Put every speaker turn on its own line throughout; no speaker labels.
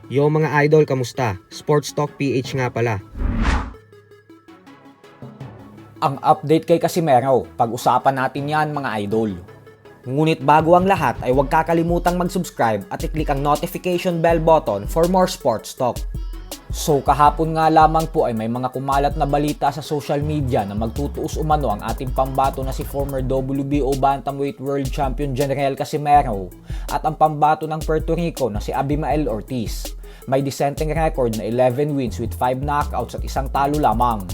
Yo mga idol, kamusta? Sports Talk PH nga pala.
Ang update kay Casimero, pag-usapan natin yan mga idol. Ngunit bago ang lahat ay huwag kakalimutang mag-subscribe at i-click ang notification bell button for more sports talk. So kahapon nga lamang po ay may mga kumalat na balita sa social media na magtutuos umano ang ating pambato na si former WBO Bantamweight World Champion General Casimero at ang pambato ng Puerto Rico na si Abimael Ortiz. May dissenting record na 11 wins with 5 knockouts at isang talo lamang.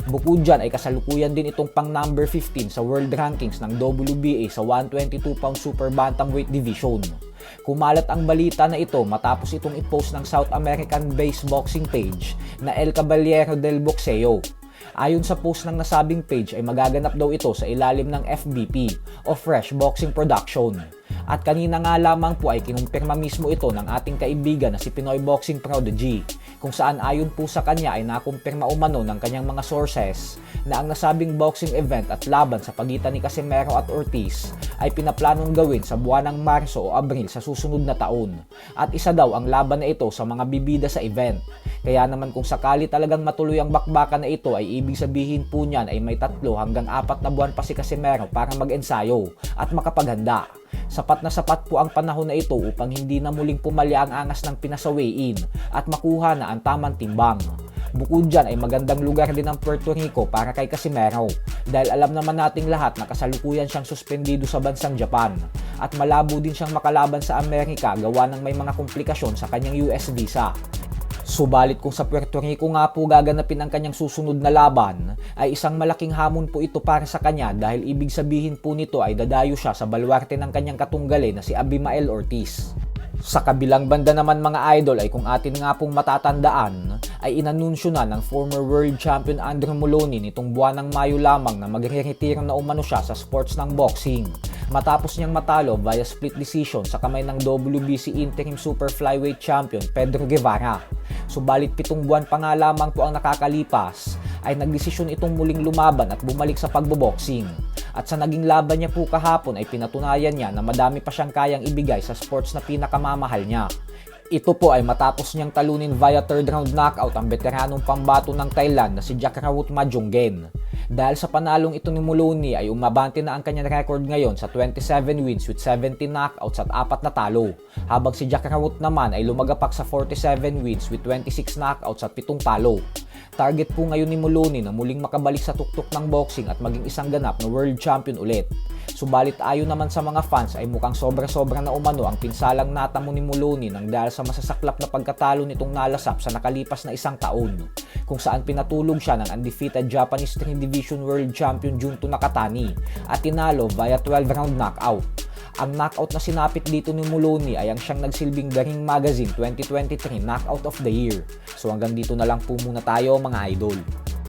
Bukod dyan ay kasalukuyan din itong pang number 15 sa world rankings ng WBA sa 122 pound super bantamweight division. Kumalat ang balita na ito matapos itong i-post ng South American-based boxing page na El Caballero del Boxeo. Ayon sa post ng nasabing page ay magaganap daw ito sa ilalim ng FBP o Fresh Boxing Production. At kanina nga lamang po ay kinumpirma mismo ito ng ating kaibigan na si Pinoy Boxing Prodigy, kung saan ayon po sa kanya ay nakumpirma umano ng kanyang mga sources na ang nasabing boxing event at laban sa pagitan ni Casimero at Ortiz ay pinaplanong gawin sa buwan ng Marso o Abril sa susunod na taon. At isa daw ang laban na ito sa mga bibida sa event. Kaya naman kung sakali talagang matuloy ang bakbakan na ito ay ibig sabihin po niyan ay may 3 hanggang 4 na buwan pa si Casimero para mag-ensayo at makapaghanda. Sapat na sapat po ang panahon na ito upang hindi na muling pumalya ang angas ng pinasawayin at makuha na ang tamang timbang. Bukod dyan ay magandang lugar din ang Puerto Rico para kay Casimero dahil alam naman nating lahat na kasalukuyan siyang suspendido sa bansang Japan at malabo din siyang makalaban sa Amerika gawa ng may mga komplikasyon sa kanyang US visa. Subalit kung sa Puerto Rico nga po gaganapin ang kanyang susunod na laban, ay isang malaking hamon po ito para sa kanya dahil ibig sabihin po nito ay dadayo siya sa baluarte ng kanyang katunggali na si Abimael Ortiz. Sa kabilang banda naman mga idol ay kung atin nga pong matatandaan, ay inanunsyo na ng former world champion Andrew Moloney nitong buwan ng Mayo lamang na magre-retiro na umano siya sa sports ng boxing. Matapos niyang matalo via split decision sa kamay ng WBC Interim Super Flyweight Champion Pedro Guevara. Subalit 7 buwan pa nga lamang po ang nakakalipas ay nagdesisyon itong muling lumaban at bumalik sa pagboboxing. At sa naging laban niya po kahapon ay pinatunayan niya na madami pa siyang kayang ibigay sa sports na pinakamamahal niya. Ito po ay matapos niyang talunin via 3rd round knockout ang veteranong pambato ng Thailand na si Jakraut Majonggen. Dahil sa panalong ito ni Moloney ay umabante na ang kanyang record ngayon sa 27 wins with 17 knockouts at 4 na talo, habang si Jakraut naman ay lumagapak sa 47 wins with 26 knockouts at 7 talo. Target po ngayon ni Moloney na muling makabalik sa tuktok ng boxing at maging isang ganap na world champion ulit. Subalit ayon naman sa mga fans ay mukhang sobra-sobra na umano ang pinsalang natamo ni Moloney nang dahil sa masasaklap na pagkatalo nitong nalasap sa nakalipas na 1 taon, kung saan pinatulog siya ng undefeated Japanese 3 Division World Champion Junto Nakatani at tinalo via 12 round knockout. Ang knockout na sinapit dito ni Moloney ay ang siyang nagsilbing The Ring Magazine 2023 Knockout of the Year. So hanggang dito na lang po muna tayo mga idol.